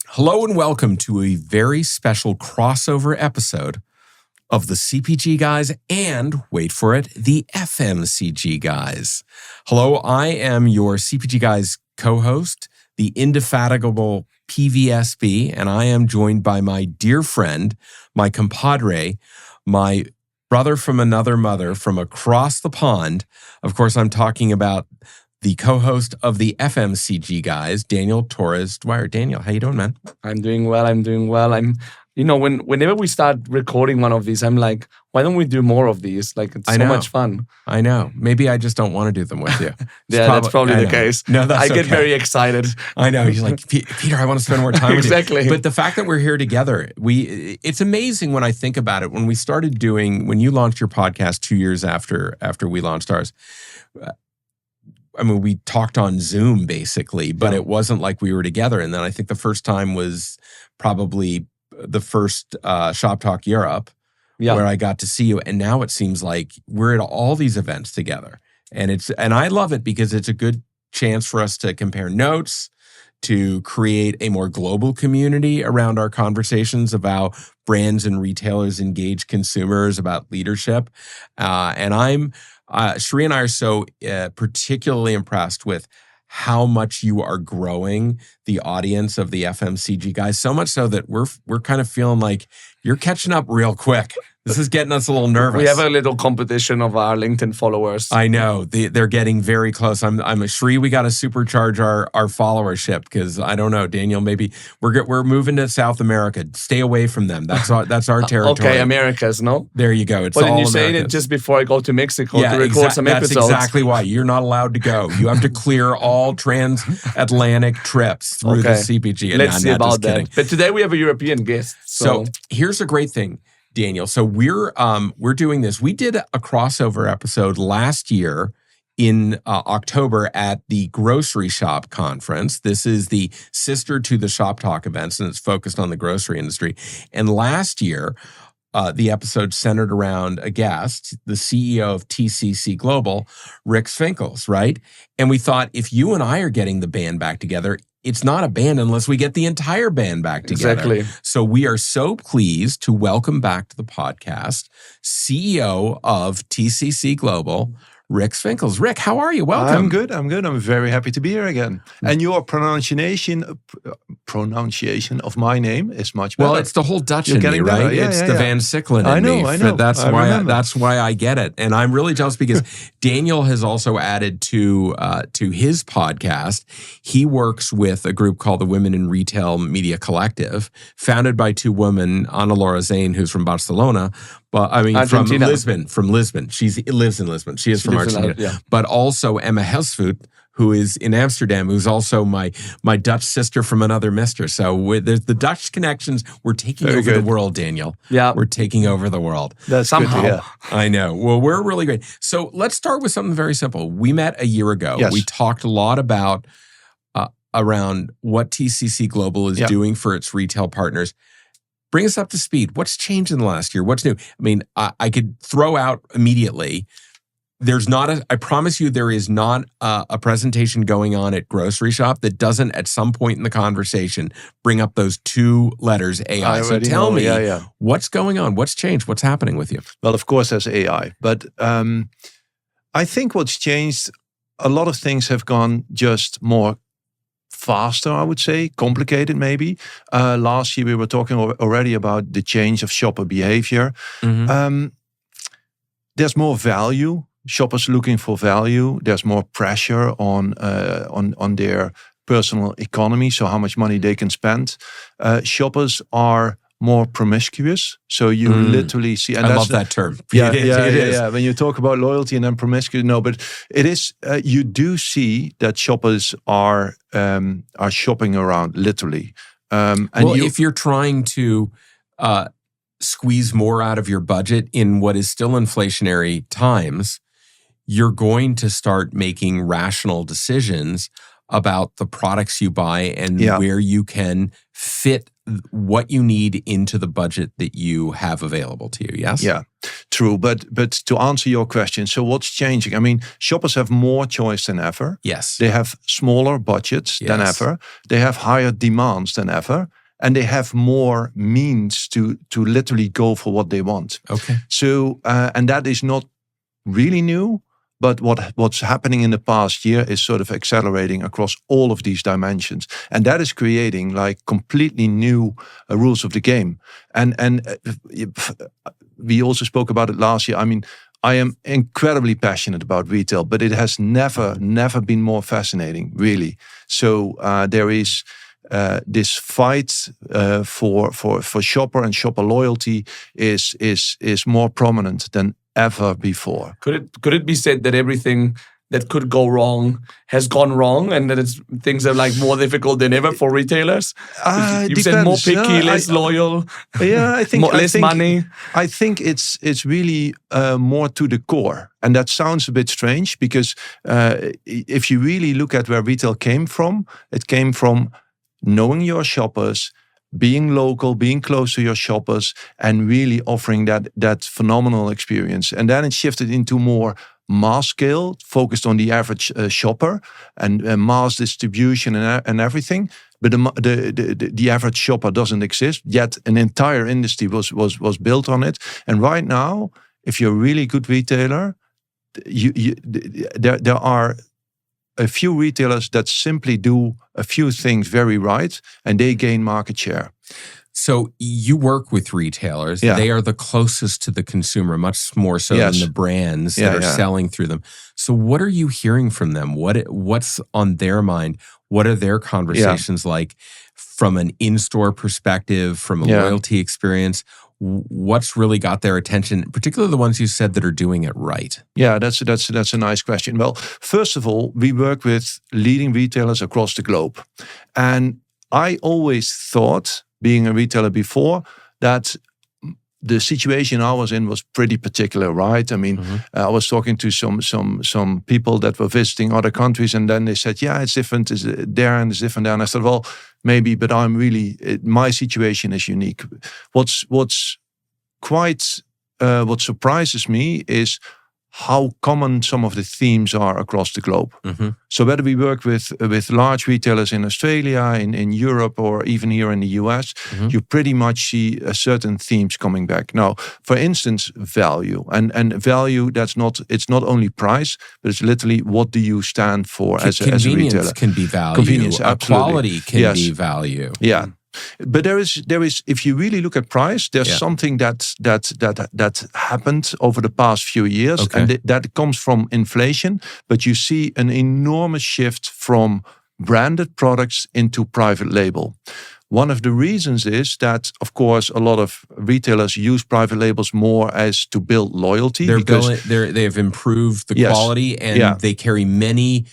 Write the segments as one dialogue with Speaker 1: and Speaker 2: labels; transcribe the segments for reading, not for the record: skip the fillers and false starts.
Speaker 1: Hello and welcome to a very special crossover episode of the CPG Guys and, wait for it, the FMCG Guys. Hello, I am your CPG Guys co-host, the indefatigable PVSB, and I am joined by my dear friend, my compadre, my brother from another mother from across the pond. Of course, I'm talking about the co-host of the FMCG Guys, Daniel Torres Dwyer. Daniel, how you doing, man?
Speaker 2: I'm doing well. Whenever we start recording one of these, I'm like, why don't we do more of these? Like, it's so much fun.
Speaker 1: I know. Maybe I just don't want to do them with you.
Speaker 2: That's probably the case.
Speaker 1: No, that's
Speaker 2: I get very excited.
Speaker 1: I know. He's like, Peter, I want to spend more time with you.
Speaker 2: Exactly.
Speaker 1: But the fact that we're here together, it's amazing when I think about it. When you launched your podcast 2 years after we launched ours, I mean, we talked on Zoom basically, but it wasn't like we were together. And then I think the first time was probably the first Shop Talk Europe, where I got to see you. And now it seems like we're at all these events together. And I love it because it's a good chance for us to compare notes, to create a more global community around our conversations about brands and retailers engage consumers, about leadership. Sheree and I are so particularly impressed with how much you are growing the audience of the FMCG Guys, so much so that we're kind of feeling like you're catching up real quick. This is getting us a little nervous.
Speaker 2: We have a little competition of our LinkedIn followers.
Speaker 1: I know. They're getting very close. I'm Sheree, we got to supercharge our followership because I don't know, Daniel, maybe we're moving to South America. Stay away from them. That's our territory.
Speaker 2: Okay, Americas, no?
Speaker 1: There you go. It's
Speaker 2: but
Speaker 1: all
Speaker 2: then you
Speaker 1: Americas.
Speaker 2: say it just before I go to Mexico to record some episodes.
Speaker 1: That's exactly why. You're not allowed to go. You have to clear all transatlantic trips through the CPG.
Speaker 2: Let's see about that. But today we have a European guest.
Speaker 1: So here's a great thing, Daniel. So we're doing this. We did a crossover episode last year in October at the Groceryshop conference. This is the sister to the Shop Talk events, and it's focused on the grocery industry. And last year, the episode centered around a guest, the CEO of TCC Global, Rick Swinkels, right? And we thought, if you and I are getting the band back together, it's not a band unless we get the entire band back together.
Speaker 2: Exactly.
Speaker 1: So we are so pleased to welcome back to the podcast CEO of TCC Global, Rick Swinkels. Rick, how are you? Welcome.
Speaker 3: I'm good. I'm very happy to be here again. And your pronunciation of my name is much better.
Speaker 1: Well, it's the whole Dutch in me, right?
Speaker 3: Yeah,
Speaker 1: it's the Van Sicklen in me.
Speaker 3: I know.
Speaker 1: That's why I get it. And I'm really jealous because Daniel has also added to his podcast. He works with a group called the Women in Retail Media Collective, founded by two women, Ana Laura Zane, who's from Barcelona, but I mean,
Speaker 2: Argentina.
Speaker 1: from Lisbon. She lives in Lisbon. She is from Argentina. But also Emma Hesvoet, who is in Amsterdam, who's also my Dutch sister from another mister. So there's the Dutch connections. We're taking over the world, Daniel.
Speaker 2: Yeah.
Speaker 1: We're taking over the world.
Speaker 3: That's
Speaker 2: somehow.
Speaker 3: Good to hear.
Speaker 1: I know. Well, we're really great. So let's start with something very simple. We met a year ago.
Speaker 3: Yes.
Speaker 1: We talked a lot about around what TCC Global is doing for its retail partners. Bring us up to speed. What's changed in the last year? What's new? I mean, I could throw out immediately. I promise you, there is not a presentation going on at Groceryshop that doesn't, at some point in the conversation, bring up those two letters, AI. So tell me, what's going on? What's changed? What's happening with you?
Speaker 3: Well, of course, there's AI. But I think what's changed, a lot of things have gone just more faster, I would say, complicated maybe. Last year, we were talking already about the change of shopper behavior. Mm-hmm. There's more value. Shoppers looking for value. There's more pressure on their personal economy, so how much money they can spend. Shoppers are more promiscuous, so you literally see. And
Speaker 1: I love that term.
Speaker 3: It is. When you talk about loyalty and then promiscuous, no, but it is. You do see that shoppers are shopping around literally.
Speaker 1: If you're trying to squeeze more out of your budget in what is still inflationary times, you're going to start making rational decisions about the products you buy and where you can fit what you need into the budget that you have available to you. Yes.
Speaker 3: Yeah, true. But to answer your question, so what's changing? I mean, shoppers have more choice than ever.
Speaker 1: Yes.
Speaker 3: They have smaller budgets than ever. They have higher demands than ever. And they have more means to literally go for what they want.
Speaker 1: Okay.
Speaker 3: So, and that is not really new. But what's happening in the past year is sort of accelerating across all of these dimensions. And that is creating like completely new rules of the game. And we also spoke about it last year. I mean, I am incredibly passionate about retail, but it has never been more fascinating, really. So there is this fight for shopper and shopper loyalty is more prominent than ever before.
Speaker 2: Could it be said that everything that could go wrong has gone wrong, and that things are like more difficult than ever for retailers? You said more picky, less loyal.
Speaker 3: Yeah, I think
Speaker 2: less money.
Speaker 3: I think it's really more to the core, and that sounds a bit strange because if you really look at where retail came from, it came from knowing your shoppers, being local, being close to your shoppers, and really offering that phenomenal experience. And then it shifted into more mass scale, focused on the average shopper and mass distribution and everything. But the average shopper doesn't exist yet. An entire industry was built on it. And right now, if you're a really good retailer, there are a few retailers that simply do a few things very right, and they gain market share.
Speaker 1: So you work with retailers.
Speaker 3: Yeah.
Speaker 1: They are the closest to the consumer, much more so than the brands that are selling through them. So what are you hearing from them? What's on their mind? What are their conversations like from an in-store perspective, from a loyalty experience? What's really got their attention, particularly the ones you said that are doing it right?
Speaker 3: Yeah, that's a nice question. Well, first of all, we work with leading retailers across the globe. And I always thought, being a retailer before, that the situation I was in was pretty particular, right? I mean, I was talking to some people that were visiting other countries, and then they said, yeah, it's different there and it's different there. And I said, well, maybe, but my situation is unique. What surprises me is how common some of the themes are across the globe. So whether we work with large retailers in Australia, in Europe, or even here in the US, you pretty much see certain themes coming back. Now, for instance, value. And value, it's not only price, but it's literally what do you stand for as a retailer.
Speaker 1: Convenience can be value.
Speaker 3: Convenience, absolutely.
Speaker 1: Quality can be value.
Speaker 3: Yeah. But there is. If you really look at price, there's something that happened over the past few years, and that comes from inflation. But you see an enormous shift from branded products into private label. One of the reasons is that, of course, a lot of retailers use private labels more as to build loyalty.
Speaker 1: They have improved the quality, and they carry many.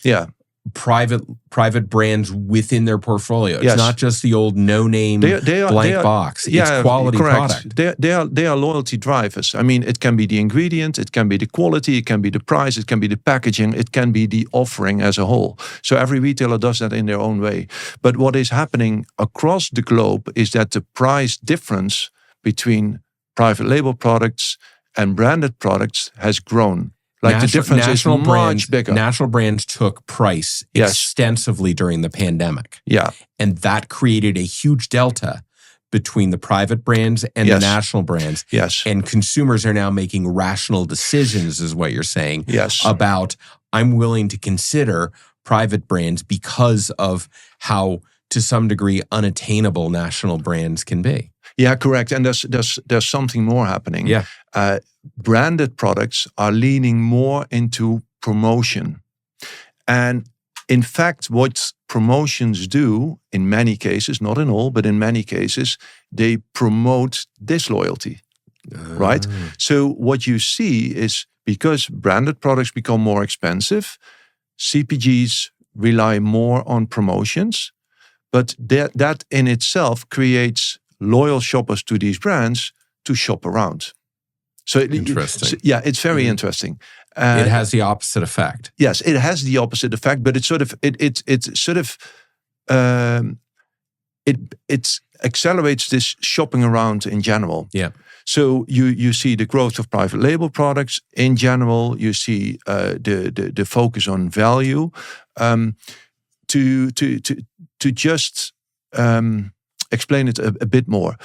Speaker 1: Private brands within their portfolio. It's not just the old no-name blank box. It's quality product.
Speaker 3: They are loyalty drivers. I mean, it can be the ingredient, it can be the quality, it can be the price, it can be the packaging, it can be the offering as a whole. So every retailer does that in their own way. But what is happening across the globe is that the price difference between private label products and branded products has grown. The difference is much bigger.
Speaker 1: National brands took price extensively during the pandemic.
Speaker 3: Yeah.
Speaker 1: And that created a huge delta between the private brands and the national brands.
Speaker 3: Yes.
Speaker 1: And consumers are now making rational decisions, is what you're saying,
Speaker 3: about
Speaker 1: I'm willing to consider private brands because of how, to some degree, unattainable national brands can be.
Speaker 3: Yeah, correct. And there's something more happening.
Speaker 1: Yeah.
Speaker 3: Branded products are leaning more into promotion. And in fact, what promotions do in many cases, not in all, but in many cases, they promote disloyalty, right? So what you see is because branded products become more expensive, CPGs rely more on promotions, but that in itself creates loyal shoppers to these brands to shop around. So
Speaker 1: interesting.
Speaker 3: It's very interesting.
Speaker 1: It has the opposite effect.
Speaker 3: Yes, it has the opposite effect, but it's accelerates this shopping around in general.
Speaker 1: Yeah.
Speaker 3: So you see the growth of private label products in general. You see the focus on value. To just explain it a bit more.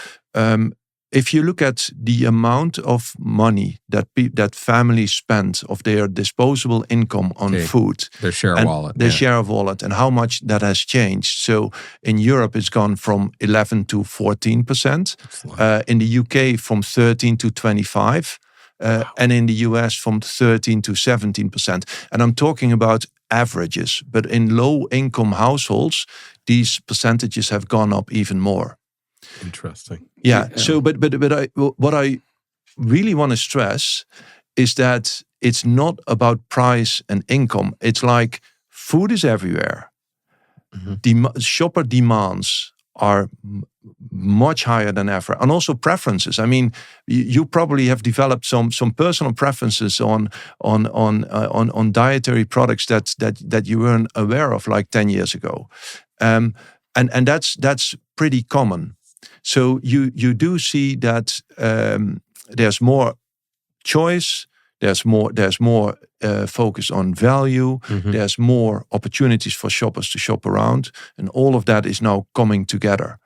Speaker 3: If you look at the amount of money that families spend of their disposable income on food,
Speaker 1: their share of wallet,
Speaker 3: share of wallet, and how much that has changed. So in Europe, it's gone from 11 to 14%. In the UK, from 13 to 25%. And in the US, from 13 to 17%. And I'm talking about averages, but in low-income households, these percentages have gone up even more.
Speaker 1: Interesting.
Speaker 3: Yeah. So, but what I really want to stress is that it's not about price and income. It's like food is everywhere. Shopper demands are much higher than ever, and also preferences. I mean, you probably have developed some personal preferences on dietary products that you weren't aware of like 10 years ago, and that's pretty common. So you do see that there's more choice, there's more focus on value, there's more opportunities for shoppers to shop around, and all of that is now coming together.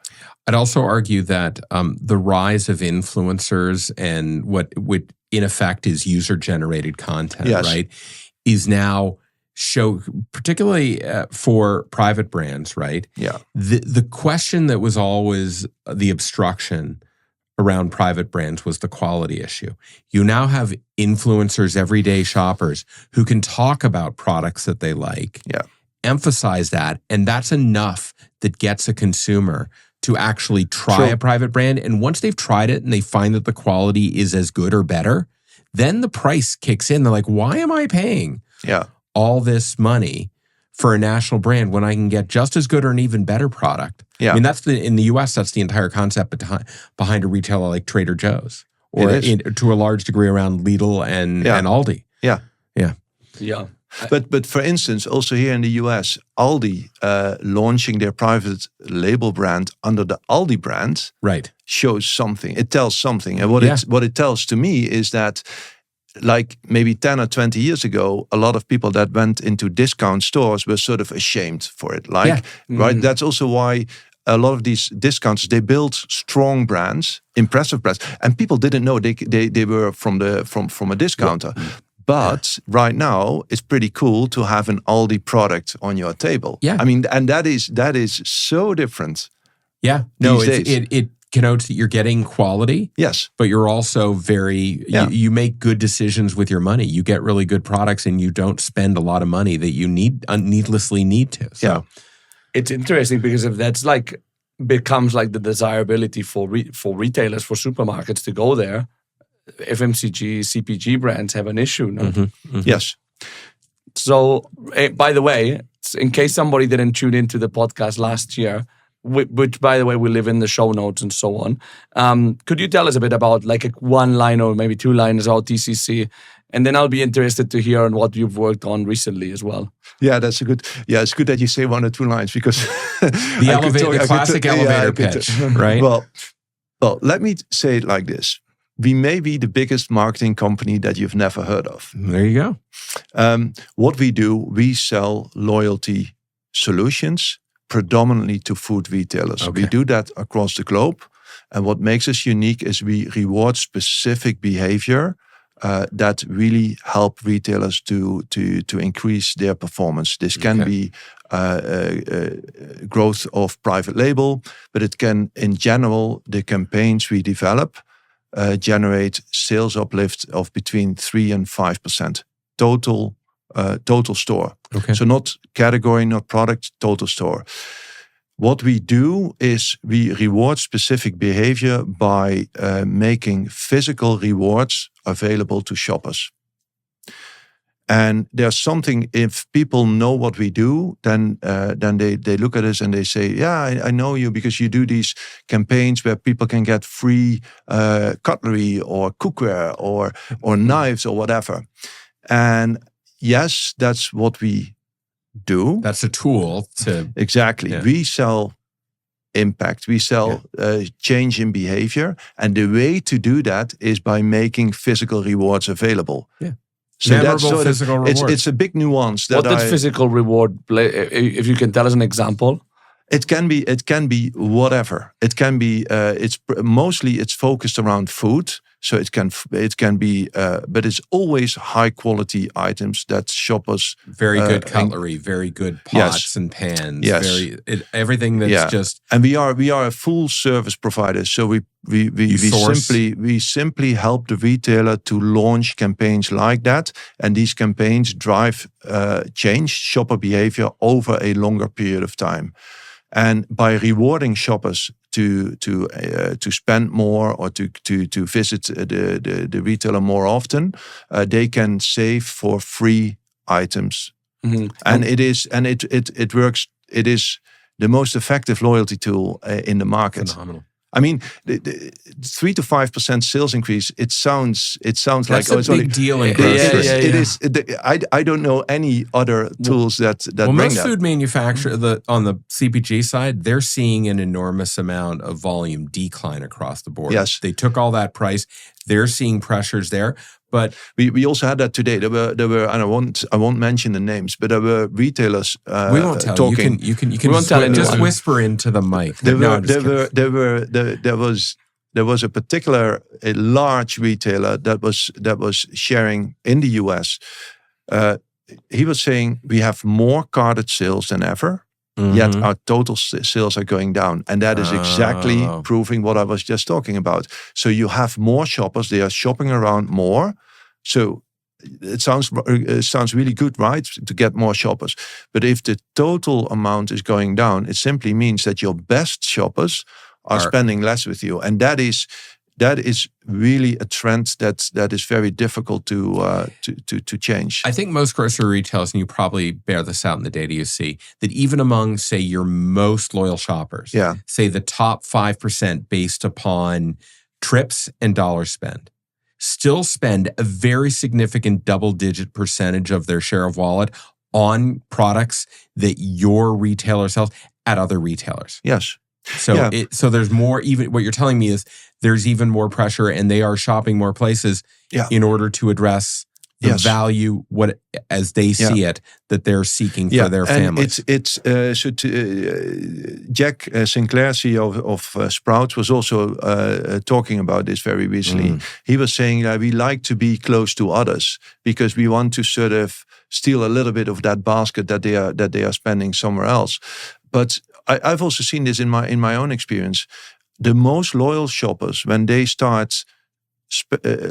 Speaker 1: I'd also argue that the rise of influencers and what in effect is user-generated content, right, is now particularly for private brands, right?
Speaker 3: Yeah.
Speaker 1: The question that was always the obstruction around private brands was the quality issue. You now have influencers, everyday shoppers, who can talk about products that they like, emphasize that, and that's enough that gets a consumer to actually try a private brand. And once they've tried it and they find that the quality is as good or better, then the price kicks in. They're like, why am I paying all this money for a national brand when I can get just as good or an even better product? I mean, in the US, that's the entire concept behind a retailer like Trader Joe's, or to a large degree around Lidl and Aldi.
Speaker 3: Yeah. But for instance, also here in the US, Aldi launching their private label brand under the Aldi brand shows something. It tells something. And what it tells to me is that, like maybe 10 or 20 years ago, a lot of people that went into discount stores were sort of ashamed for it. Right? That's also why a lot of these discounters, they build strong brands, impressive brands, and people didn't know they were from a discounter. But right now, it's pretty cool to have an Aldi product on your table. I mean, and that is so different.
Speaker 1: It connotes that you're getting quality. But you're also you make good decisions with your money. You get really good products, and you don't spend a lot of money that you needlessly need to. So.
Speaker 2: It's interesting because if that's becomes like the desirability for retailers, for supermarkets to go there, FMCG, CPG brands have an issue. No?
Speaker 3: Yes.
Speaker 2: So, by the way, in case somebody didn't tune into the podcast last year, which, by the way, will live in the show notes and so on, could you tell us a bit about like a one line or maybe two lines about TCC? And then I'll be interested to hear on what you've worked on recently as well.
Speaker 3: Yeah, that's a good. Yeah, it's good that you say 1 or 2 lines because
Speaker 1: the classic elevator pitch, right?
Speaker 3: Well, let me say it like this. We may be the biggest marketing company that you've never heard of.
Speaker 1: There you
Speaker 3: go. What we do, we sell loyalty solutions predominantly to food retailers. We do that across the globe. And what makes us unique is we reward specific behavior that really help retailers to increase their performance. This can be growth of private label, but it can, in general, the campaigns we develop generate sales uplift of between 3 and 5% total store. So not category, not product, total store. What we do is we reward specific behavior by making physical rewards available to shoppers. And there's something, if people know what we do, then they look at us and they say, yeah, I know you because you do these campaigns where people can get free cutlery or cookware or knives or whatever. And yes, that's what we do.
Speaker 1: That's a tool to...
Speaker 3: Exactly. We sell impact. We sell change in behavior. And the way to do that is by making physical rewards available.
Speaker 1: Yeah.
Speaker 3: So
Speaker 1: Memorable
Speaker 3: that's sort
Speaker 1: physical
Speaker 3: of,
Speaker 1: rewards.
Speaker 3: it's a big nuance. That
Speaker 2: What does physical reward play? If you can tell us an example.
Speaker 3: It can be whatever. It can be. Mostly it's focused around food. So it can be, but it's always high quality items that shoppers.
Speaker 1: Very good cutlery, very good pots and pans.
Speaker 3: Yes.
Speaker 1: Everything that's just.
Speaker 3: And we are a full service provider. So we simply help the retailer to launch campaigns like that, and these campaigns drive change shopper behavior over a longer period of time. And by rewarding shoppers to spend more or to visit the retailer more often, they can save for free items. Mm-hmm. And it works. It is the most effective loyalty tool in the market.
Speaker 1: Phenomenal.
Speaker 3: I mean, the 3 to 5% sales increase. It sounds
Speaker 1: That's
Speaker 3: like
Speaker 1: a big deal in grocery.
Speaker 3: It is. I don't know any other tools that bring
Speaker 1: most
Speaker 3: that.
Speaker 1: food manufacturers on the CPG side, they're seeing an enormous amount of volume decline across the board.
Speaker 3: Yes,
Speaker 1: they took all that price. They're seeing pressures there. But
Speaker 3: we also had that today. There were, and I won't mention the names, but there were retailers.
Speaker 1: We won't tell
Speaker 3: talking.
Speaker 1: You can just whisper into the mic.
Speaker 3: There was a large retailer that was sharing in the US. He was saying we have more carded sales than ever. Mm-hmm. Yet our total sales are going down. And that is exactly proving what I was just talking about. So you have more shoppers. They are shopping around more. So it sounds really good, right? To get more shoppers. But if the total amount is going down, it simply means that your best shoppers are spending less with you. And that is really a trend that is very difficult to change.
Speaker 1: I think most grocery retailers, and you probably bear this out in the data you see, that even among, say, your most loyal shoppers, say the top 5% based upon trips and dollar spend, still spend a very significant double-digit percentage of their share of wallet on products that your retailer sells at other retailers.
Speaker 3: Yes.
Speaker 1: So there's more, even what you're telling me is there's even more pressure, and they are shopping more places in order to address the value, as they see it, that they're seeking for their families.
Speaker 3: Jack Sinclair, CEO of Sprouts, was also talking about this very recently. He was saying that we like to be close to others because we want to sort of steal a little bit of that basket that they are spending somewhere else. But I've also seen this in my own experience. The most loyal shoppers, when they start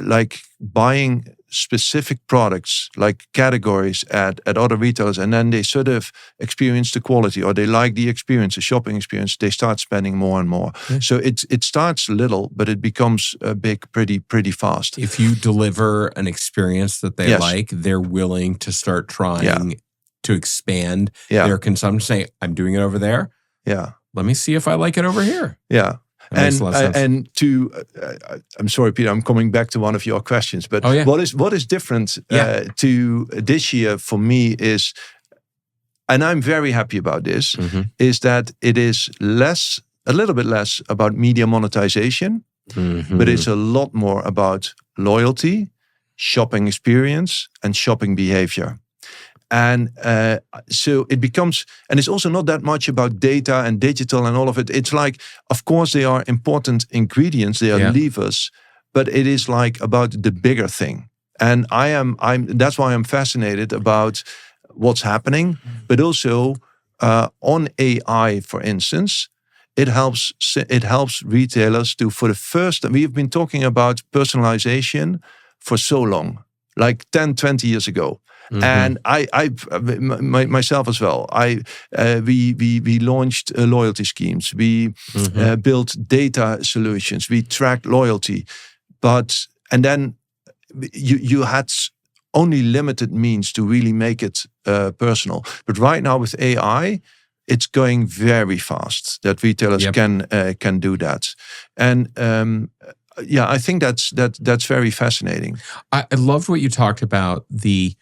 Speaker 3: like buying specific products, like categories at other retailers, and then they sort of experience the quality, or they like the experience, the shopping experience, they start spending more and more. Yeah. So it starts little, but it becomes big pretty fast.
Speaker 1: If you deliver an experience that they like, they're willing to start trying to expand their consumption. Say, I'm doing it over there.
Speaker 3: Yeah.
Speaker 1: Let me see if I like it over here.
Speaker 3: Yeah. I'm sorry, Peter, I'm coming back to one of your questions, but what is different to this year for me is, and I'm very happy about this, is that it is a little bit less about media monetization, but it's a lot more about loyalty, shopping experience, and shopping behavior. And so it becomes, and it's also not that much about data and digital and all of it. It's like, of course, they are important ingredients, they are levers, but it is like about the bigger thing. And that's why I'm fascinated about what's happening, but also on AI, for instance, it helps retailers to, for the first, we've been talking about personalization for so long, like 10, 20 years ago. And I myself as well. We launched loyalty schemes. We built data solutions. We tracked loyalty, and then you had only limited means to really make it personal. But right now with AI, it's going very fast. That retailers can do that, and I think that's very fascinating.
Speaker 1: I loved what you talked about the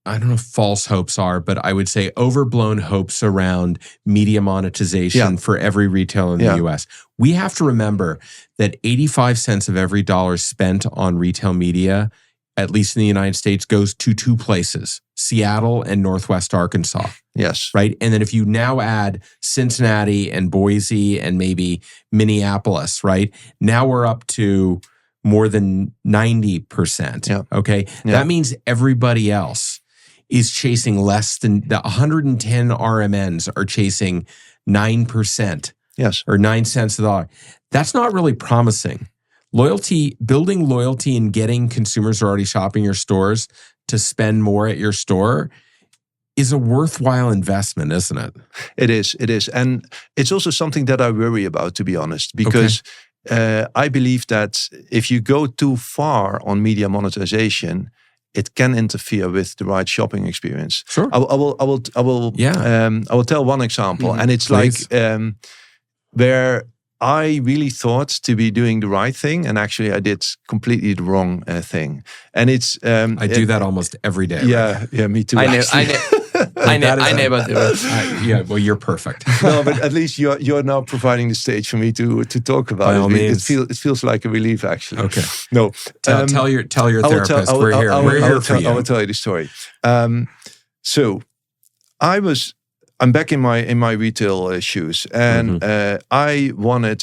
Speaker 1: I don't know if false hopes are, but I would say overblown hopes around media monetization for every retailer in the US. We have to remember that 85 cents of every dollar spent on retail media, at least in the United States, goes to two places, Seattle and Northwest Arkansas.
Speaker 3: Yes.
Speaker 1: Right. And then if you now add Cincinnati and Boise and maybe Minneapolis, right? Now we're up to more than 90%.
Speaker 3: Yeah.
Speaker 1: Okay.
Speaker 3: Yeah.
Speaker 1: That means everybody else is chasing less than the 110 RMNs are chasing 9%.
Speaker 3: Yes.
Speaker 1: Or 9 cents a dollar. That's not really promising. Building loyalty and getting consumers who are already shopping your stores to spend more at your store is a worthwhile investment, isn't it?
Speaker 3: It is. And it's also something that I worry about, to be honest, because I believe that if you go too far on media monetization, it can interfere with the right shopping experience.
Speaker 1: Sure.
Speaker 3: I will tell one example, and it's
Speaker 1: Please.
Speaker 3: like where I really thought to be doing the right thing, and actually I did completely the wrong thing. And it's
Speaker 1: I do that almost every day.
Speaker 3: Yeah, me too.
Speaker 2: I never do it.
Speaker 1: Yeah, well, you're perfect.
Speaker 3: No, but at least you're now providing the stage for me to talk about
Speaker 1: By all means.
Speaker 3: it feels like a relief, actually.
Speaker 1: Okay.
Speaker 3: No,
Speaker 1: Tell your therapist we're here. We're here for you.
Speaker 3: I will tell you the story. So I'm back in my retail shoes, and I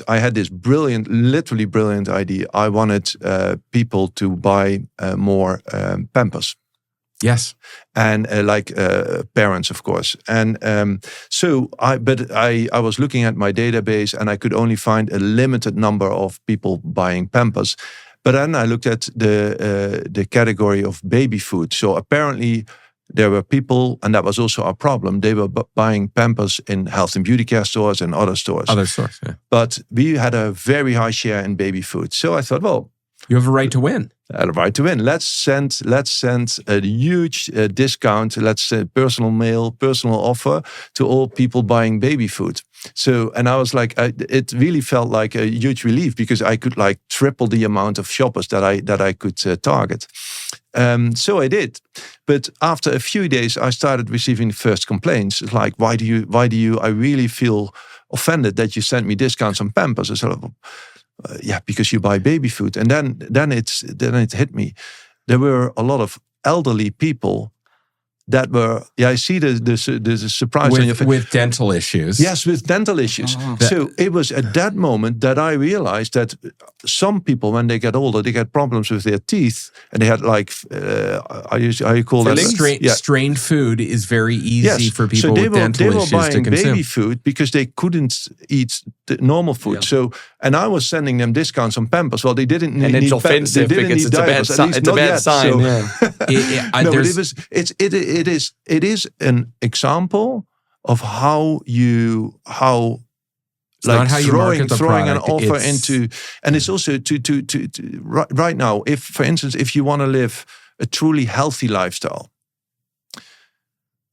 Speaker 3: had this literally brilliant idea. I wanted people to buy more Pampers.
Speaker 1: Yes.
Speaker 3: And parents, of course. And I was looking at my database, and I could only find a limited number of people buying Pampers. But then I looked at the category of baby food. So apparently there were people, and that was also our problem, they were buying Pampers in health and beauty care stores and other stores.
Speaker 1: Yeah.
Speaker 3: But we had a very high share in baby food. So I thought, well,
Speaker 1: you have a right to win.
Speaker 3: A right to win. Let's send a huge discount. Let's say personal offer to all people buying baby food. So, and I was like, it really felt like a huge relief, because I could like triple the amount of shoppers that I could target. So I did, but after a few days, I started receiving the first complaints. It's like, why do you? I really feel offended that you sent me discounts on Pampers. I sort of, because you buy baby food. And then it hit me. There were a lot of elderly people that were, I see the surprise on your face.
Speaker 1: With dental issues.
Speaker 3: Yes, with dental issues. So it was at that moment that I realized that some people, when they get older, they get problems with their teeth, and they had like, how you call that?
Speaker 1: Strained food is very easy for people with dental issues to consume.
Speaker 3: They were buying baby food because they couldn't eat the normal food.
Speaker 1: Yeah.
Speaker 3: So, and I was sending them discounts on Pampers. Well, they didn't need.
Speaker 2: And it's offensive because it's a bad sign.
Speaker 3: So,
Speaker 2: yeah.
Speaker 3: No, but it is an example of how throwing an offer into, and it's also to right now. If, for instance, if you want to live a truly healthy lifestyle,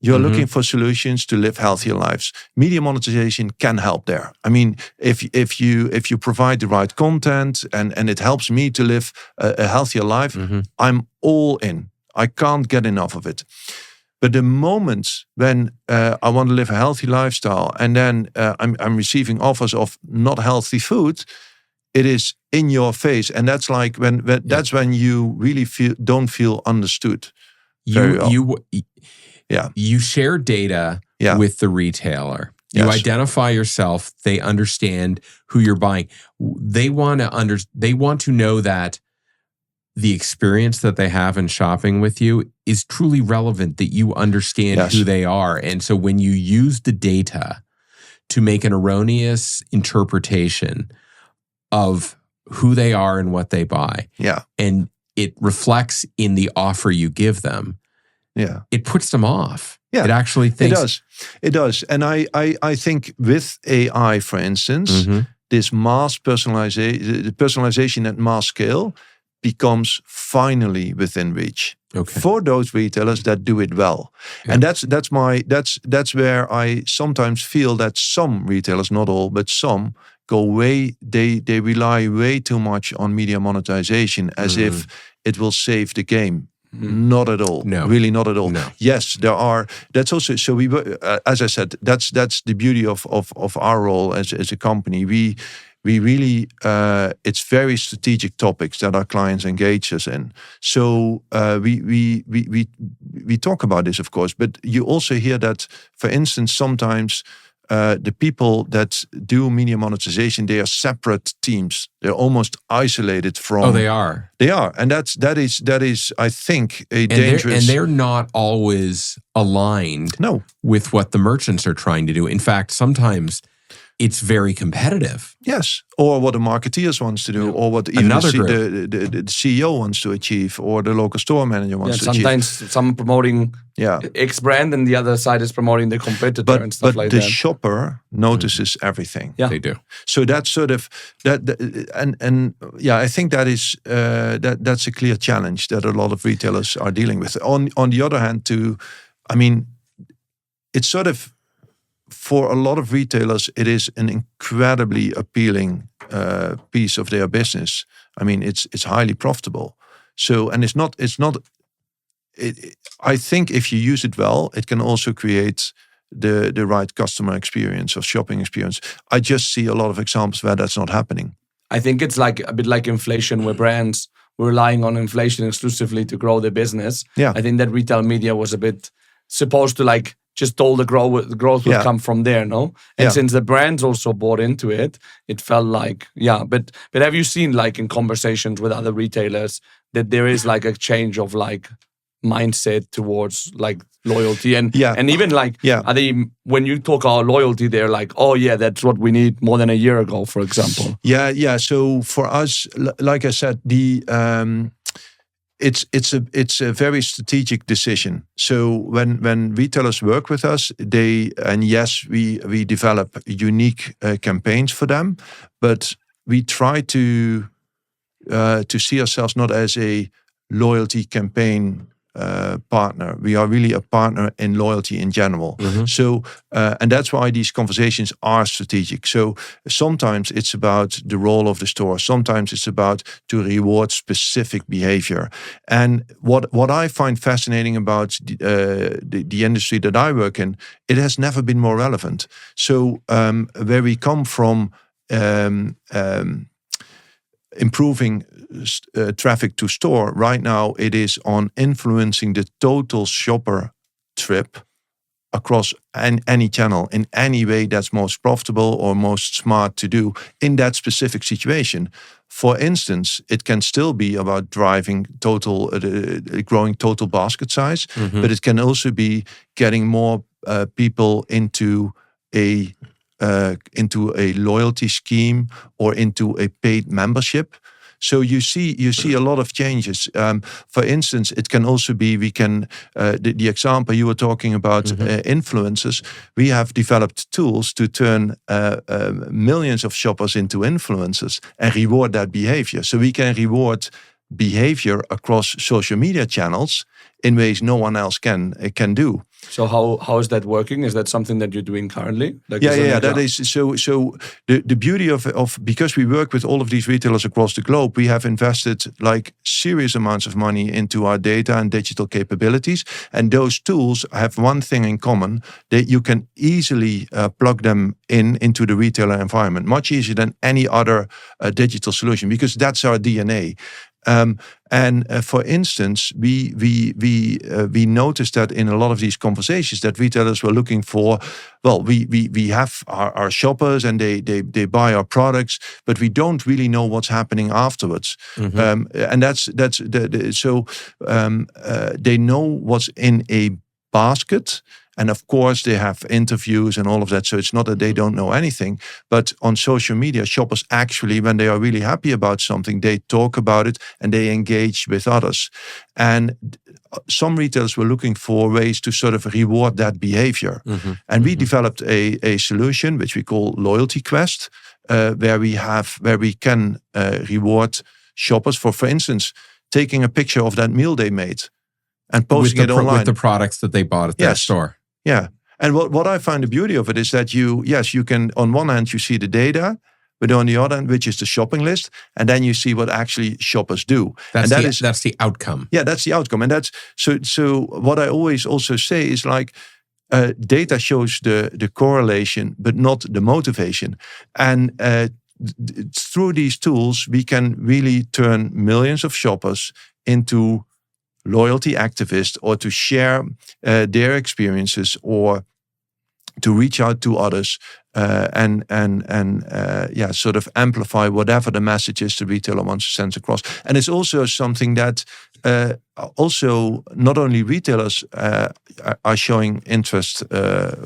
Speaker 3: you're looking for solutions to live healthier lives. Media monetization can help there. I mean, if you provide the right content and it helps me to live a healthier life, I'm all in. I can't get enough of it. But the moments when I want to live a healthy lifestyle, and then I'm receiving offers of not healthy food, it is in your face, and that's like that's when you really don't feel understood.
Speaker 1: You share data with the retailer. You identify yourself. They understand who you're buying. They want to know that the experience that they have in shopping with you is truly relevant, that you understand who they are. And so when you use the data to make an erroneous interpretation of who they are and what they buy, and it reflects in the offer you give them, it puts them off. It actually thinks...
Speaker 3: It does. And I think with AI, for instance, this mass personalization at mass scale becomes finally within reach for those retailers that do it well. And that's where I sometimes feel that some retailers, not all, but some, they rely way too much on media monetization as if it will save the game. Not at all.
Speaker 1: No.
Speaker 3: Really not at all.
Speaker 1: No.
Speaker 3: Yes, there are. That's also, so we were, as I said, that's the beauty of our role as a company. We really, it's very strategic topics that our clients engage us in. So we talk about this, of course, but you also hear that, for instance, sometimes the people that do media monetization, they are separate teams. They're almost isolated from.
Speaker 1: Oh, they are.
Speaker 3: They are, and that is, I think, a dangerous.
Speaker 1: They're not always aligned.
Speaker 3: No.
Speaker 1: With what the merchants are trying to do. In fact, sometimes it's very competitive.
Speaker 3: Yes, or what the marketeers wants to do, or what even the CEO wants to achieve, or the local store manager wants to achieve.
Speaker 2: Sometimes some promoting X brand, and the other side is promoting the competitor and stuff like that.
Speaker 3: But the shopper notices everything.
Speaker 1: Yeah, they do.
Speaker 3: So that's sort of that, and I think that is that's a clear challenge that a lot of retailers are dealing with. On the other hand, it's sort of, for a lot of retailers, it is an incredibly appealing piece of their business. I mean, it's highly profitable. So, and it's not. I think if you use it well, it can also create the right customer experience or shopping experience. I just see a lot of examples where that's not happening.
Speaker 2: I think it's like a bit like inflation, where brands were relying on inflation exclusively to grow their business.
Speaker 3: Yeah.
Speaker 2: I think that retail media was a bit supposed to like just told the growth would come from there, no? And since the brands also bought into it, it felt like, But have you seen, like, in conversations with other retailers, that there is like a change of like mindset towards like loyalty and even like are they, when you talk about loyalty, they're like, oh yeah, that's what we need more than a year ago, for example?
Speaker 3: So for us, like I said, it's a very strategic decision. So when retailers work with us, we develop unique campaigns for them, but we try to see ourselves not as a loyalty campaign partner. We are really a partner in loyalty in general.
Speaker 1: Mm-hmm.
Speaker 3: So, and that's why these conversations are strategic. So sometimes it's about the role of the store. Sometimes it's about to reward specific behavior. And what I find fascinating about the industry that I work in, it has never been more relevant. So where we come from, improving traffic to store, right now it is on influencing the total shopper trip across any channel in any way that's most profitable or most smart to do in that specific situation. For instance, it can still be about driving growing total basket size, but it can also be getting more people into a loyalty scheme or into a paid membership. So you see a lot of changes. For instance, it can also be the example you were talking about, influencers. We have developed tools to turn millions of shoppers into influencers and reward that behavior. So we can reward behavior across social media channels in ways no one else can do.
Speaker 2: So how is that working? Is that something that you're doing currently? Like,
Speaker 3: That is so. The beauty of because we work with all of these retailers across the globe, we have invested like serious amounts of money into our data and digital capabilities, and those tools have one thing in common: that you can easily plug them into the retailer environment, much easier than any other digital solution, because that's our DNA. For instance, we noticed that in a lot of these conversations that retailers were looking for. Well, we have our shoppers and they buy our products, but we don't really know what's happening afterwards. And they know what's in a basket. And of course, they have interviews and all of that. So it's not that they don't know anything. But on social media, shoppers actually, when they are really happy about something, they talk about it and they engage with others. And some retailers were looking for ways to sort of reward that behavior. And we developed a solution which we call Loyalty Quest, where we can reward shoppers for instance, taking a picture of that meal they made and posting it online
Speaker 1: with the products that they bought at that store.
Speaker 3: Yeah. And what I find the beauty of it is that you can, on one hand, you see the data, but on the other end, which is the shopping list, and then you see what actually shoppers do.
Speaker 1: That's the outcome.
Speaker 3: Yeah, that's the outcome. And that's so what I always also say is like, data shows the correlation, but not the motivation. And through these tools, we can really turn millions of shoppers into loyalty activists, or to share their experiences, or to reach out to others, and sort of amplify whatever the message is the retailer wants to send across. And it's also something that also not only retailers are showing interest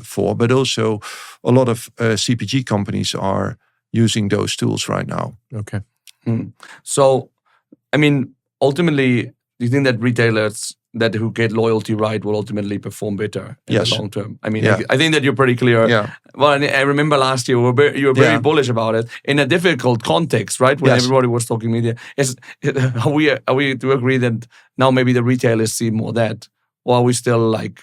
Speaker 3: for, but also a lot of CPG companies are using those tools right now.
Speaker 1: Okay.
Speaker 2: So, I mean, ultimately, do you think that retailers who get loyalty right will ultimately perform better in the long term? I mean, I think that you're pretty clear.
Speaker 3: Yeah.
Speaker 2: Well, I remember last year you were very bullish about it in a difficult context, right? When everybody was talking media. Are we to agree that now maybe the retailers see more that, or are we still like,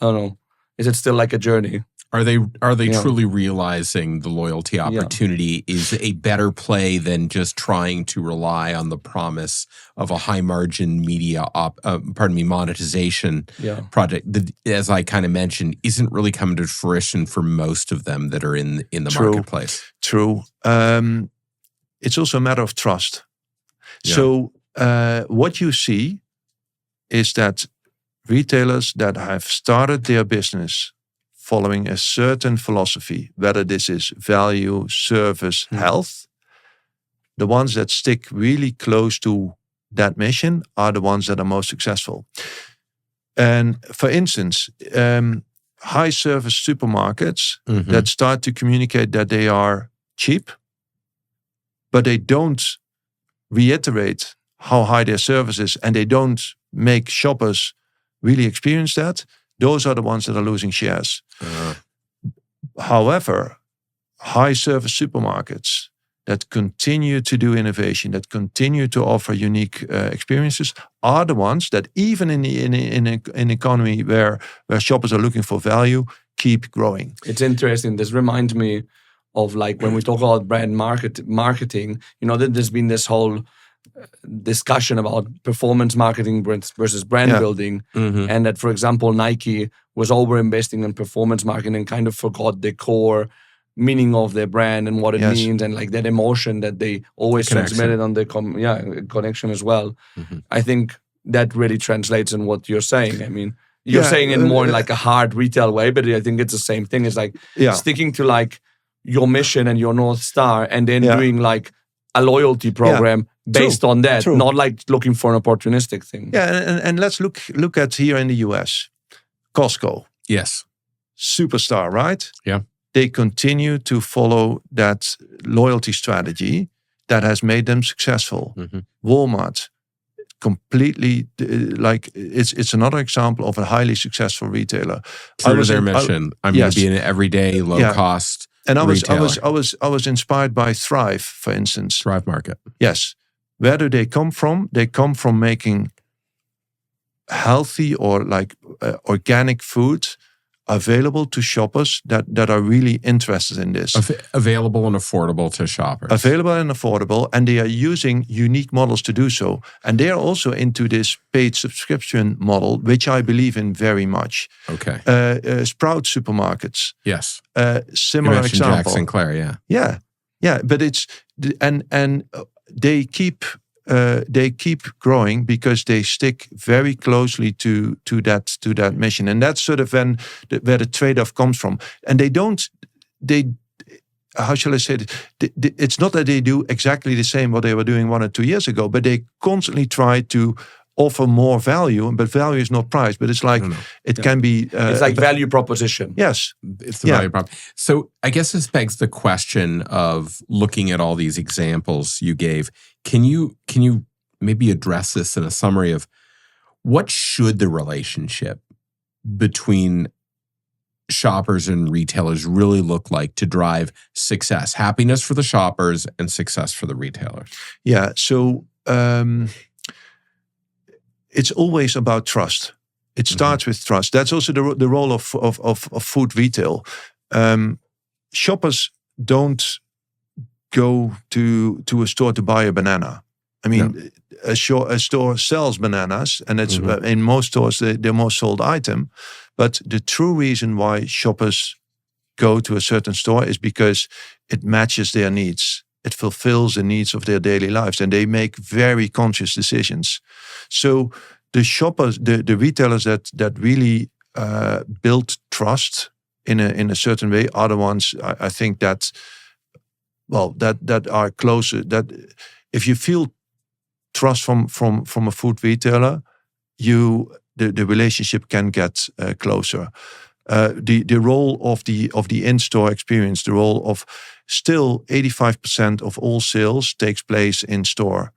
Speaker 2: I don't know, is it still like a journey?
Speaker 1: Are they truly realizing the loyalty opportunity is a better play than just trying to rely on the promise of a high margin media monetization project that, as I kind of mentioned, isn't really coming to fruition for most of them that are in the marketplace?
Speaker 3: True. It's also a matter of trust. Yeah. So what you see is that retailers that have started their business following a certain philosophy, whether this is value, service, health, the ones that stick really close to that mission are the ones that are most successful. And for instance, high service supermarkets that start to communicate that they are cheap, but they don't reiterate how high their service is, and they don't make shoppers really experience that, those are the ones that are losing shares. However, high service supermarkets that continue to do innovation, that continue to offer unique experiences, are the ones that even in an economy where shoppers are looking for value, keep growing.
Speaker 2: It's interesting. This reminds me of like when we talk about brand marketing, you know, that there's been this whole discussion about performance marketing versus brand building, and that, for example, Nike was over-investing in performance marketing and kind of forgot the core meaning of their brand and what it means, and like that emotion that they always transmitted on the connection as well. I think that really translates in what you're saying. I mean, you're saying it more in like a hard retail way, but I think it's the same thing. It's like sticking to like your mission and your North Star, and then doing like a loyalty program based on that, not like looking for an opportunistic thing.
Speaker 3: Yeah, and let's look at here in the US, Costco.
Speaker 1: Yes.
Speaker 3: Superstar, right?
Speaker 1: Yeah.
Speaker 3: They continue to follow that loyalty strategy that has made them successful. Walmart, completely like it's another example of a highly successful retailer.
Speaker 1: True to their mission. I'm going to be an everyday low cost.
Speaker 3: And I was inspired by Thrive, for instance.
Speaker 1: Thrive Market.
Speaker 3: Yes. Where do they come from? They come from making healthy or like organic food available to shoppers that are really interested in this.
Speaker 1: Available and affordable to shoppers.
Speaker 3: Available and affordable, and they are using unique models to do so. And they are also into this paid subscription model, which I believe in very much.
Speaker 1: Okay.
Speaker 3: Sprout supermarkets.
Speaker 1: Yes.
Speaker 3: Similar example.
Speaker 1: Jack Sinclair,
Speaker 3: yeah. But it's and they keep growing because they stick very closely to that mission, and that's sort of where the trade-off comes from. And how shall I say it? It's not that they do exactly the same what they were doing 1 or 2 years ago, but they constantly try to offer more value. But value is not price, but it's like it can be.
Speaker 2: It's like value proposition.
Speaker 3: Yes,
Speaker 1: it's the value prop. So I guess this begs the question of looking at all these examples you gave. Can you maybe address this in a summary of what should the relationship between shoppers and retailers really look like to drive success, happiness for the shoppers and success for the retailers?
Speaker 3: Yeah. So it's always about trust. It starts with trust. That's also the role of food retail. Shoppers don't go to a store to buy a banana. I mean, a store sells bananas, and it's in most stores the most sold item. But the true reason why shoppers go to a certain store is because it matches their needs. It fulfills the needs of their daily lives, and they make very conscious decisions. So the shoppers, the retailers that really build trust in a certain way are the ones I think that are closer. That if you feel trust from a food retailer, the relationship can get closer. The role of the in-store experience, the role of still 85% of all sales takes place in store.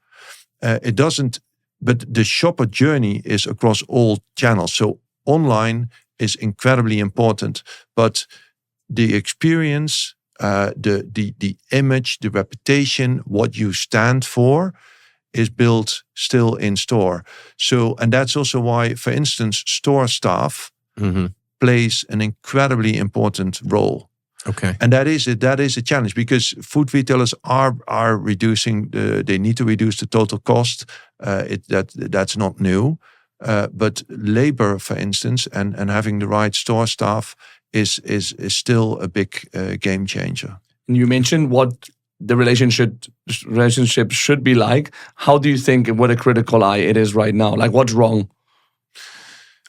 Speaker 3: It doesn't, but the shopper journey is across all channels. So online is incredibly important, but the experience, the image, the reputation, what you stand for, is built still in store. So, and that's also why, for instance, store staff plays an incredibly important role.
Speaker 1: Okay,
Speaker 3: and that is a challenge because food retailers are reducing. They need to reduce the total cost. That's not new, but labor, for instance, and having the right store staff is still a big game changer.
Speaker 2: You mentioned what the relationship should be like. How do you think, what a critical eye it is right now? Like, what's wrong?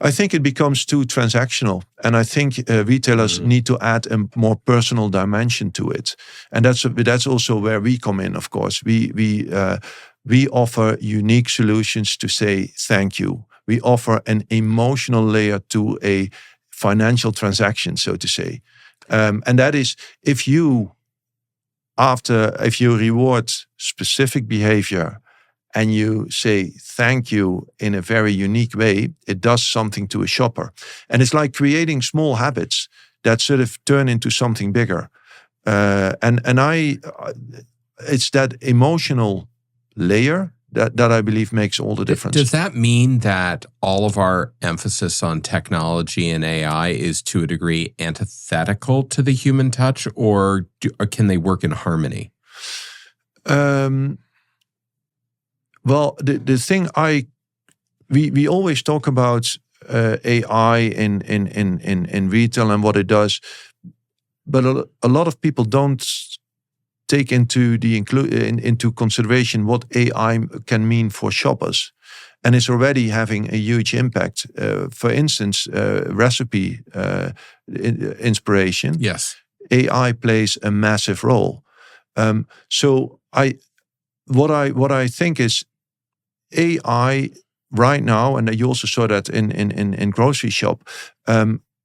Speaker 3: I think it becomes too transactional, and I think retailers need to add a more personal dimension to it, and that's also where we come in. Of course, we offer unique solutions to say thank you. We offer an emotional layer to a financial transaction, so to say, and that is if you reward specific behavior and you say thank you in a very unique way, it does something to a shopper. And it's like creating small habits that sort of turn into something bigger. It's that emotional layer that I believe makes all the difference.
Speaker 1: Does that mean that all of our emphasis on technology and AI is to a degree antithetical to the human touch, or can they work in harmony?
Speaker 3: Well, the thing we always talk about AI in retail and what it does, but a lot of people don't take into consideration what AI can mean for shoppers, and it's already having a huge impact. For instance, recipe inspiration.
Speaker 1: Yes,
Speaker 3: AI plays a massive role. So what I think is AI right now, and you also saw that in Groceryshop,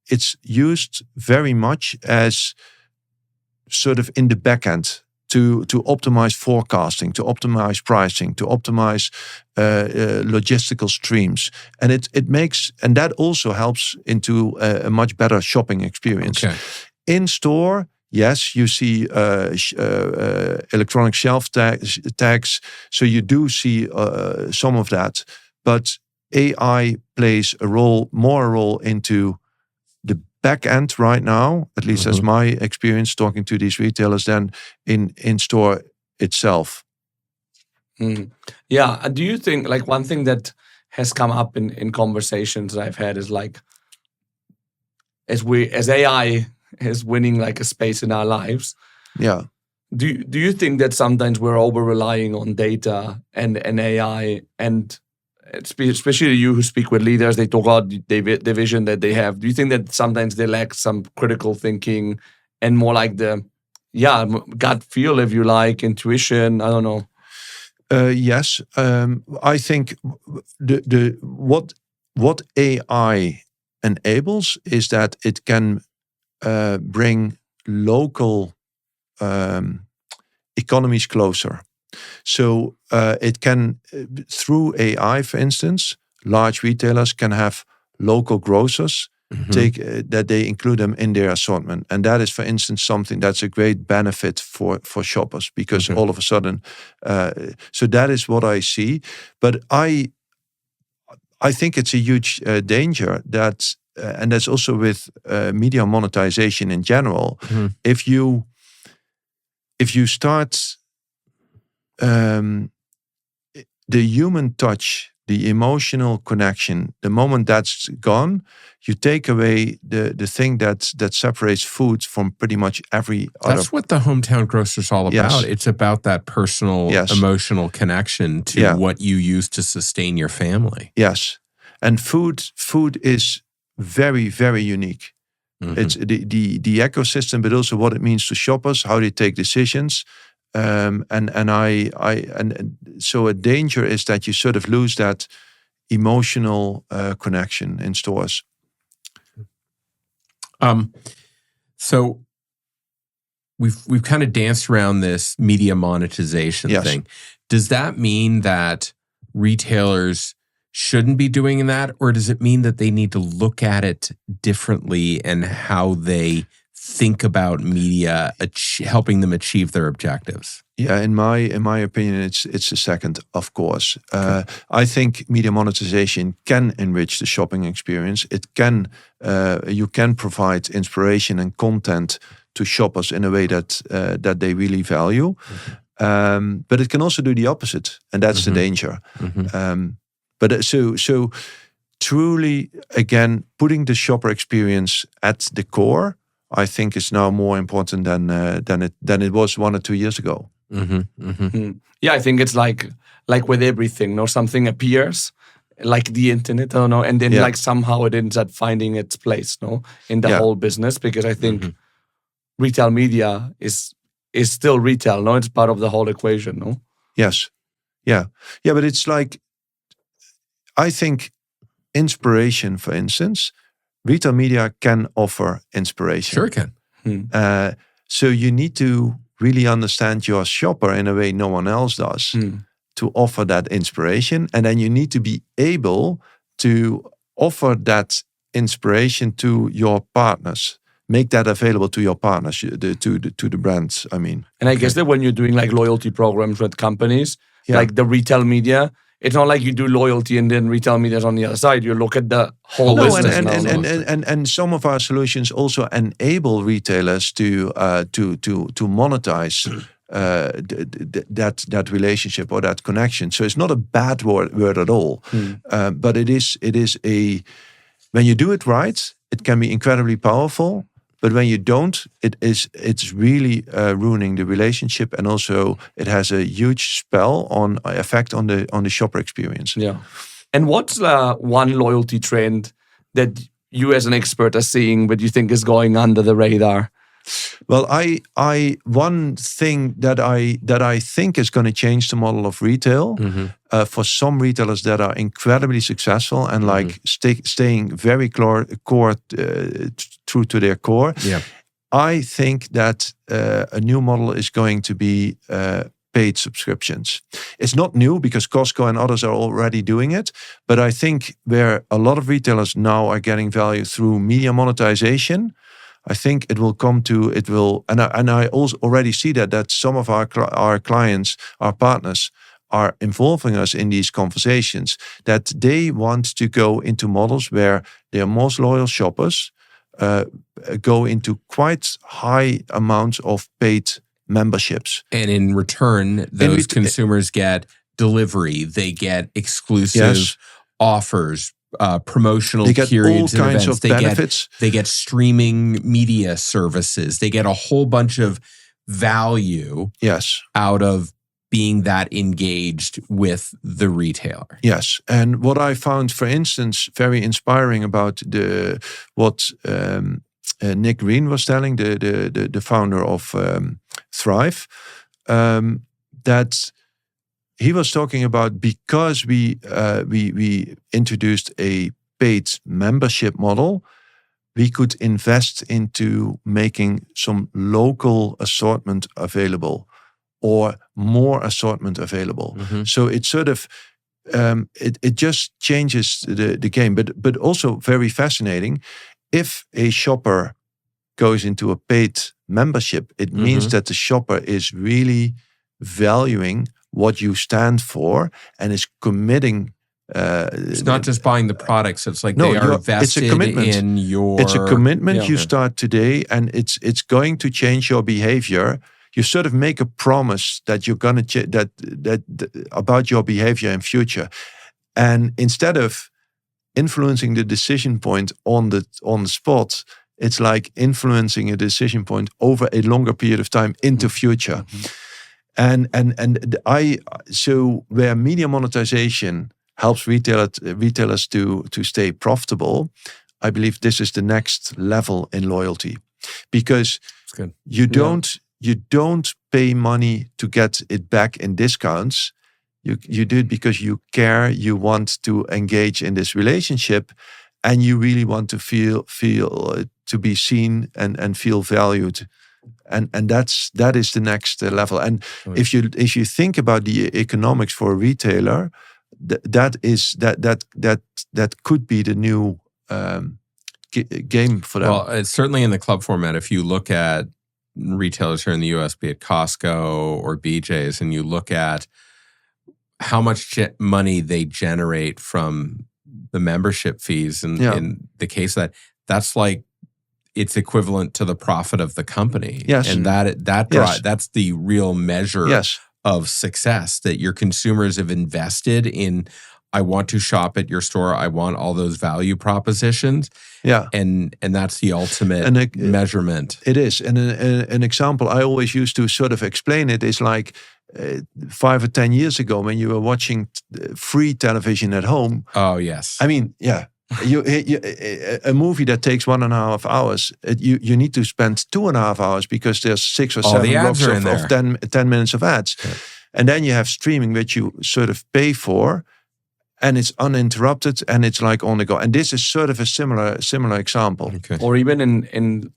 Speaker 3: it's used very much as sort of in the back end to optimize forecasting, to optimize pricing, to optimize logistical streams, and it makes, and that also helps into a much better shopping experience.
Speaker 1: Okay.
Speaker 3: In store, yes, you see electronic shelf tags, so you do see some of that. But AI plays more a role into the back end right now, at least that's my experience talking to these retailers, than in store itself.
Speaker 2: Yeah. Do you think, like, one thing that has come up in conversations that I've had is like, as AI is winning like a space in our lives.
Speaker 3: Yeah.
Speaker 2: Do you think that sometimes we're over relying on data and AI, and especially you who speak with leaders, they talk about the vision that they have. Do you think that sometimes they lack some critical thinking and more like the gut feel, if you like, intuition? I don't know.
Speaker 3: Yes, I think what AI enables is that it can bring local economies closer. So it can, through AI, for instance, large retailers can have local grocers that they include them in their assortment, and that is, for instance, something that's a great benefit for shoppers, because all of a sudden, so that is what I see. But I think it's a huge danger that. And that's also with media monetization in general. If you if you start the human touch, the emotional connection, the moment that's gone, you take away the thing that separates food from pretty much every other.
Speaker 1: That's what the hometown grocer's all about.
Speaker 3: Yes.
Speaker 1: It's about that personal, emotional connection to what you use to sustain your family.
Speaker 3: Yes, and food is very, very unique. Mm-hmm. It's the ecosystem, but also what it means to shoppers, how they take decisions. So a danger is that you sort of lose that emotional connection in stores.
Speaker 1: So we've kind of danced around this media monetization thing. Does that mean that retailers shouldn't be doing that, or does it mean that they need to look at it differently and how they think about media helping them achieve their objectives?
Speaker 3: Yeah, in my opinion, it's the second, of course. I think media monetization can enrich the shopping experience. It can you can provide inspiration and content to shoppers in a way that they really value. Mm-hmm. But it can also do the opposite, and that's the danger. Mm-hmm. So truly, again, putting the shopper experience at the core, I think is now more important than it was 1 or 2 years ago.
Speaker 1: Mm-hmm, mm-hmm.
Speaker 2: Mm. Yeah, I think it's like with everything, something appears, like the internet, I don't know, and then like somehow it ends up finding its place, in the whole business, because I think retail media is still retail, it's part of the whole equation,
Speaker 3: Yes, yeah, but it's like, I think inspiration, for instance, retail media can offer inspiration.
Speaker 1: Sure can.
Speaker 3: So you need to really understand your shopper in a way no one else does to offer that inspiration. And then you need to be able to offer that inspiration to your partners. Make that available to your partners, to the brands, I mean.
Speaker 2: And I guess that when you're doing like loyalty programs with companies, like the retail media, it's not like you do loyalty and then retail media is on the other side. You look at the whole business.
Speaker 3: And some of our solutions also enable retailers to monetize that relationship or that connection. So it's not a bad word at all. But it is when you do it right, it can be incredibly powerful. But when you don't, it's really ruining the relationship, and also it has a huge effect on the shopper experience.
Speaker 2: Yeah. And what's one loyalty trend that you as an expert are seeing, but you think is going under the radar?
Speaker 3: Well, one thing that I think is going to change the model of retail for some retailers that are incredibly successful and like staying very core true to their core.
Speaker 1: Yeah.
Speaker 3: I think that a new model is going to be paid subscriptions. It's not new because Costco and others are already doing it, but I think where a lot of retailers now are getting value through media monetization, I think it will and I also already see that some of our clients, our partners, are involving us in these conversations, that they want to go into models where their most loyal shoppers go into quite high amounts of paid memberships.
Speaker 1: And in return, those consumers get delivery, they get exclusive offers, promotional periods and events.
Speaker 3: Of benefits.
Speaker 1: They get streaming media services. They get a whole bunch of value out of being that engaged with the retailer.
Speaker 3: Yes. And what I found, for instance, very inspiring about what Nick Green was telling, the founder of Thrive, that he was talking about, because we introduced a paid membership model, we could invest into making some local assortment available or more assortment available. So it sort of it just changes the game, but also very fascinating. If a shopper goes into a paid membership, it means that the shopper is really valuing what you stand for and is committing.
Speaker 1: It's not just buying the products. It's like they are vested in your.
Speaker 3: It's a commitment you start today, and it's going to change your behavior. You sort of make a promise that you're going to that about your behavior in future, and instead of influencing the decision point on the spot, it's like influencing a decision point over a longer period of time into future. So where media monetization helps retailers to stay profitable, I believe this is the next level in loyalty, because you don't pay money to get it back in discounts. You do it because you care, you want to engage in this relationship, and you really want to feel to be seen and feel valued. And that is the next level. And if you think about the economics for a retailer, that could be the new game for them.
Speaker 1: Well, it's certainly in the club format. If you look at retailers here in the US, be it Costco or BJ's, and you look at how much money they generate from the membership fees, and in the case of that's like, it's equivalent to the profit of the company.
Speaker 3: Yes.
Speaker 1: And that's the real measure of success, that your consumers have invested in, I want to shop at your store, I want all those value propositions.
Speaker 3: Yeah.
Speaker 1: And that's the ultimate measurement.
Speaker 3: It is. And an example I always used to sort of explain it is like 5 or 10 years ago when you were watching free television at home.
Speaker 1: Oh, yes.
Speaker 3: I mean, yeah. A movie that takes 1.5 hours, you need to spend 2.5 hours because there's 6 or 7 blocks of 10 minutes of ads. Yeah. And then you have streaming, which you sort of pay for, and it's uninterrupted, and it's like on the go. And this is sort of a similar example.
Speaker 2: Okay. Or even in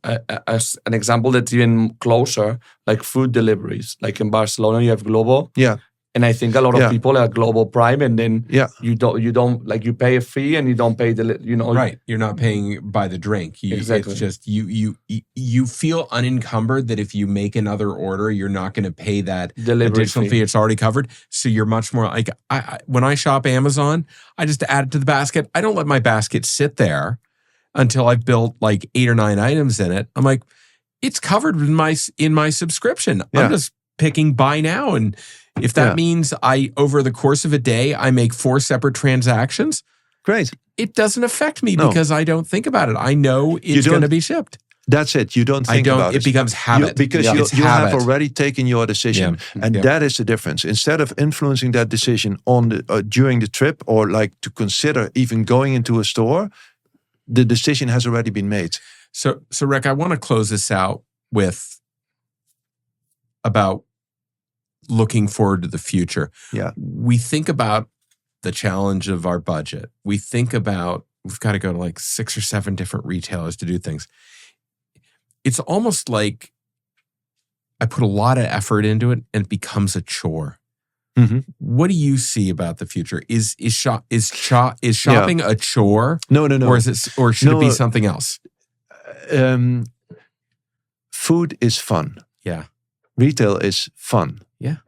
Speaker 2: as an example that's even closer, like food deliveries. Like in Barcelona, you have Globo.
Speaker 3: Yeah.
Speaker 2: And I think a lot of people are Global Prime, and then you don't like, you pay a fee and you don't pay
Speaker 1: right. You're not paying by the drink.
Speaker 2: Exactly.
Speaker 1: It's just you feel unencumbered that if you make another order, you're not going to pay that additional fee. It's already covered. So you're much more like, when I shop Amazon, I just add it to the basket. I don't let my basket sit there until I've built like 8 or 9 items in it. I'm like, it's covered in my subscription. Yeah. I'm just picking buy now, and if that means over the course of a day, I make 4 separate transactions,
Speaker 3: great.
Speaker 1: It doesn't affect me because I don't think about it. I know it's going to be shipped.
Speaker 3: That's it. You don't think about it.
Speaker 1: It becomes habit.
Speaker 3: Because you have already taken your decision. Yeah. And that is the difference. Instead of influencing that decision on during the trip, or like to consider even going into a store, the decision has already been made.
Speaker 1: So Rick, I want to close this out with about looking forward to the future.
Speaker 3: Yeah.
Speaker 1: We think about the challenge of our budget. We think about, we've got to go to like 6 or 7 different retailers to do things. It's almost like I put a lot of effort into it and it becomes a chore.
Speaker 3: Mm-hmm.
Speaker 1: What do you see about the future? Is shopping a chore?
Speaker 3: No.
Speaker 1: Or should it be something else?
Speaker 3: Food is fun.
Speaker 1: Yeah.
Speaker 3: Retail is fun.
Speaker 1: Yeah.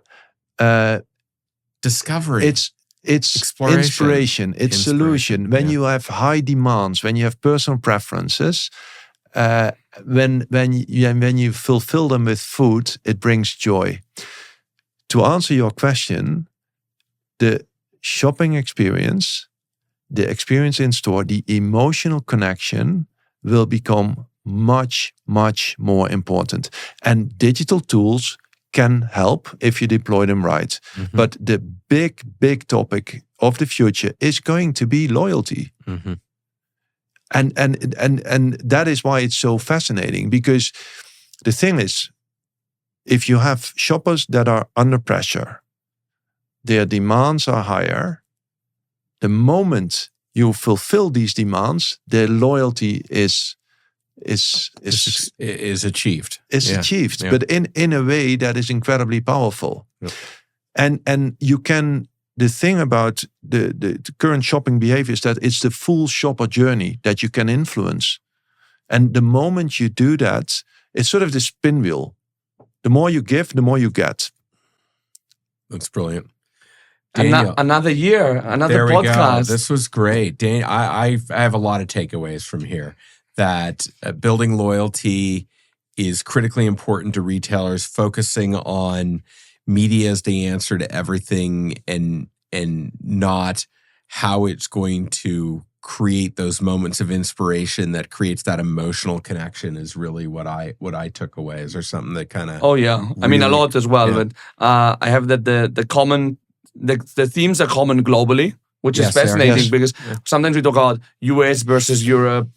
Speaker 1: Discovery.
Speaker 3: It's inspiration. It's solution. When you have high demands, when you have personal preferences, when you fulfill them with food, it brings joy. To answer your question, the shopping experience, the experience in store, the emotional connection will become much, much more important. And digital tools can help if you deploy them right. Mm-hmm. But the big topic of the future is going to be loyalty.
Speaker 1: Mm-hmm.
Speaker 3: And that is why it's so fascinating, because the thing is, if you have shoppers that are under pressure, their demands are higher, the moment you fulfill these demands, their loyalty is
Speaker 1: achieved.
Speaker 3: Achieved, but in a way that is incredibly powerful.
Speaker 1: Yep.
Speaker 3: And you can, the thing about the current shopping behavior is that it's the full shopper journey that you can influence. And the moment you do that, it's sort of the spin wheel. The more you give, the more you get.
Speaker 1: That's brilliant.
Speaker 2: Another year, another podcast.
Speaker 1: This was great. Dan, I have a lot of takeaways from here. That building loyalty is critically important to retailers, focusing on media as the answer to everything and not how it's going to create those moments of inspiration that creates that emotional connection is really what I took away. Is there something that kind of...
Speaker 2: Oh yeah, I mean a lot as well.
Speaker 1: Yeah.
Speaker 2: But I have that the themes are common globally, which is
Speaker 1: Yes, they are.
Speaker 2: fascinating
Speaker 3: Yes.
Speaker 2: because sometimes we talk about US versus Europe,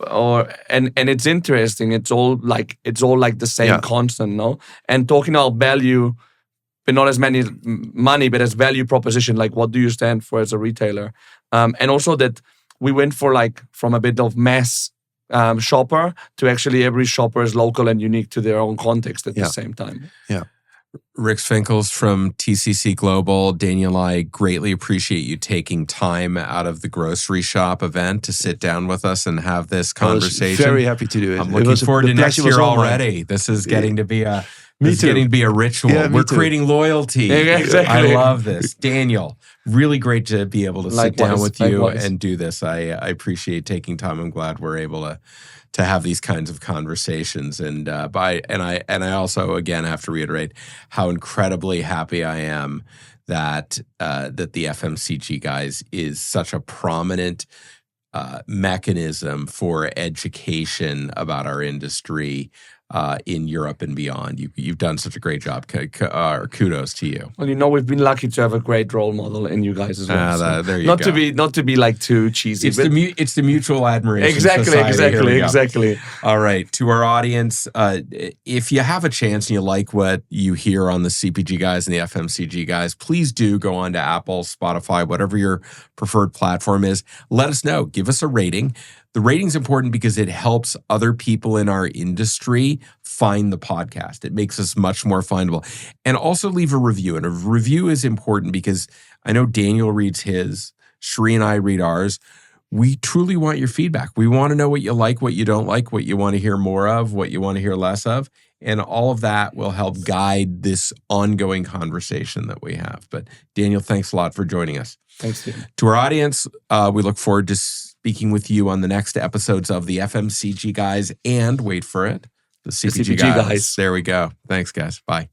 Speaker 2: and it's interesting. It's all like the same constant, no? And talking about value, but not as many money, but as value proposition. Like, what do you stand for as a retailer? And also that we went for from a bit of mass shopper to actually every shopper is local and unique to their own context at the same time.
Speaker 3: Yeah.
Speaker 1: Rick Swinkels from TCC Global. Daniel, I greatly appreciate you taking time out of the Groceryshop event to sit down with us and have this conversation.
Speaker 3: I was very happy to do it.
Speaker 1: I'm looking forward to next year already. This is getting to be a ritual.
Speaker 3: Yeah,
Speaker 1: We're
Speaker 3: too.
Speaker 1: creating loyalty.
Speaker 2: Yeah, exactly.
Speaker 1: I love this. Daniel, really great to be able to sit down with you and do this. I appreciate taking time. I'm glad we're able to have these kinds of conversations. And I also again have to reiterate how incredibly happy I am that the FMCG Guys is such a prominent mechanism for education about our industry in Europe and beyond. You've done such a great job. Kudos to you.
Speaker 2: Well, we've been lucky to have a great role model in you guys as well.
Speaker 1: There you go.
Speaker 2: Not to be too cheesy.
Speaker 1: It's the mutual admiration.
Speaker 2: Exactly.
Speaker 1: All right, to our audience, if you have a chance and you like what you hear on the CPG Guys and the FMCG Guys, please do go on to Apple, Spotify, whatever your preferred platform is. Let us know. Give us a rating. The rating's important because it helps other people in our industry find the podcast. It makes us much more findable. And also leave a review. And a review is important because I know Daniel reads his, Sheree and I read ours. We truly want your feedback. We want to know what you like, what you don't like, what you want to hear more of, what you want to hear less of. And all of that will help guide this ongoing conversation that we have. But Daniel, thanks a lot for joining us.
Speaker 2: Thanks, Steve.
Speaker 1: To our audience, we look forward to speaking with you on the next episodes of the FMCG Guys and, wait for it, the CPG Guys.
Speaker 2: Guys.
Speaker 1: There we go. Thanks, guys. Bye.